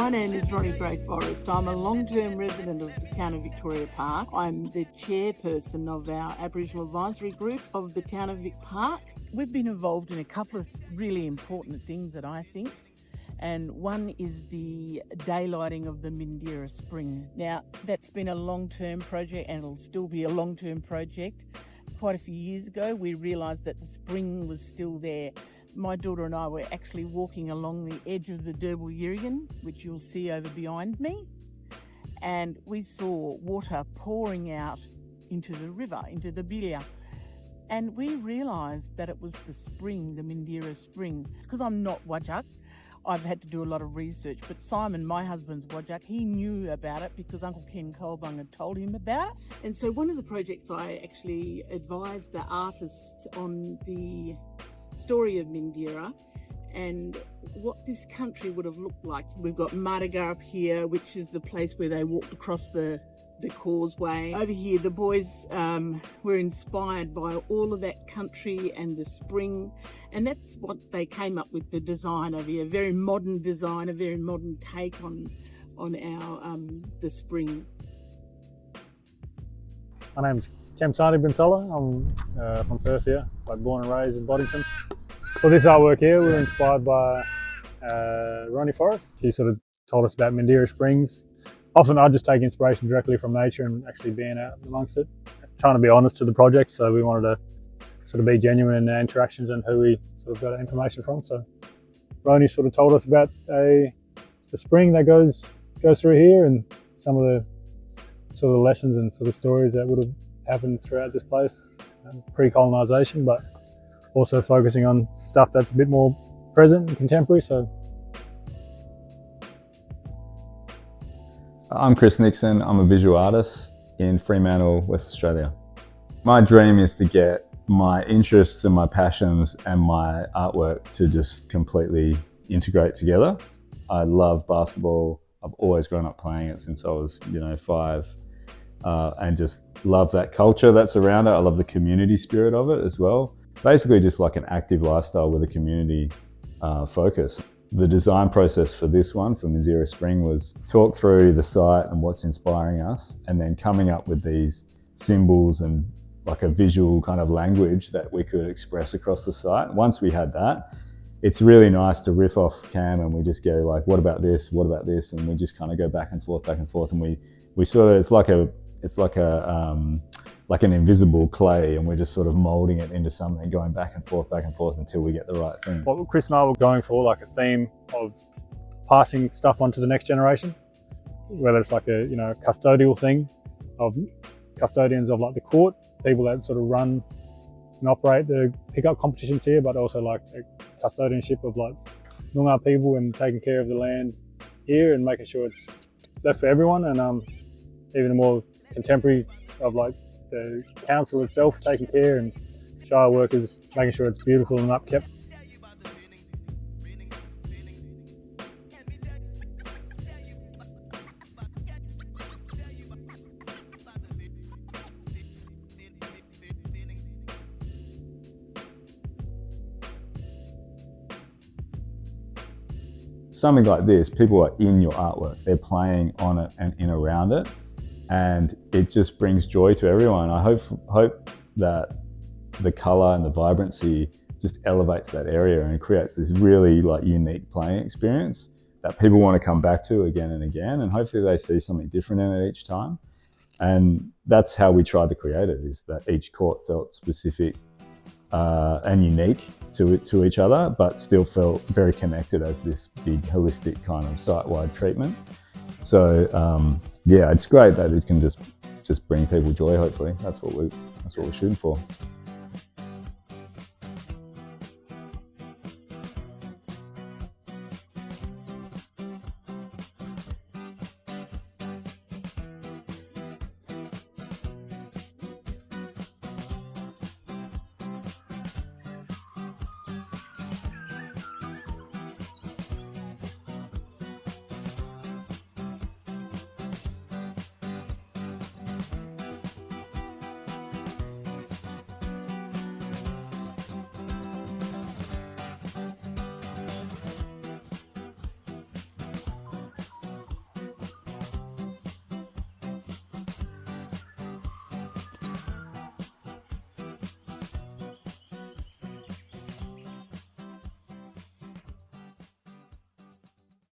My name is Ronnie Gray Forrest. I'm a long-term resident of the town of Victoria Park. I'm the chairperson of our Aboriginal Advisory Group of the town of Vic Park. We've been involved in a couple of really important things that I think, and one is the daylighting of the Mindeera Spring. Now, that's been a long-term project and it'll still be a long-term project. Quite a few years ago, we realised that the spring was still there. My daughter and I were actually walking along the edge of the Derbil Yerigan, which you'll see over behind me, and we saw water pouring out into the river, into the Bilia. And we realised that it was the spring, the Mindeera Spring. It's because I'm not Wajak. I've had to do a lot of research, but Simon, my husband's Wajak, he knew about it because Uncle Ken Colbung had told him about it. And so one of the projects I actually advised the artists on the story of Mindeera and what this country would have looked like. We've got Madaga up here, which is the place where they walked across the causeway. Over here, the boys were inspired by all of that country and the spring, and that's what they came up with, the design over here. A very modern design, a very modern take on our the spring. My name's Kamsani I'm from Perth here, born and raised in Boddington. For this artwork here, we were inspired by Ronnie Forrest. He sort of told us about Mindeera Springs. Often I just take inspiration directly from nature and actually being out amongst it. Trying to be honest to the project, so we wanted to sort of be genuine in our interactions and who we sort of got our information from. So Ronnie sort of told us about the spring that goes through here and some of the sort of lessons and sort of stories that would have happened throughout this place, pre-colonisation, but also focusing on stuff that's a bit more present and contemporary. So I'm Chris Nixon. I'm a visual artist in Fremantle, West Australia. My dream is to get my interests and my passions and my artwork to just completely integrate together. I love basketball. I've always grown up playing it since I was, 5, and just love that culture that's around it. I love the community spirit of it as well. Basically just like an active lifestyle with a community focus. The design process for this one, for Mindeera Spring, was talk through the site and what's inspiring us, and then coming up with these symbols and like a visual kind of language that we could express across the site. Once we had that, it's really nice to riff off Cam and we just go like, what about this? What about this? And we just kind of go back and forth, and we sort of, it's like an invisible clay, and we're just sort of molding it into something, going back and forth until we get the right thing. What Chris and I were going for, like a theme of passing stuff on to the next generation, whether it's like a custodial thing of custodians of like the court, people that sort of run and operate the pickup competitions here, but also like a custodianship of like Noongar people and taking care of the land here and making sure it's left for everyone, and even a more contemporary of like the council itself taking care and shire workers making sure it's beautiful and upkept. Something like this, people are in your artwork, they're playing on it and in around it, and it just brings joy to everyone. I hope that the colour and the vibrancy just elevates that area and creates this really like unique playing experience that people want to come back to again and again, and hopefully they see something different in it each time. And that's how we tried to create it, is that each court felt specific and unique to each other, but still felt very connected as this big holistic kind of site-wide treatment. So yeah, it's great that it can just bring people joy. Hopefully, that's what we're shooting for.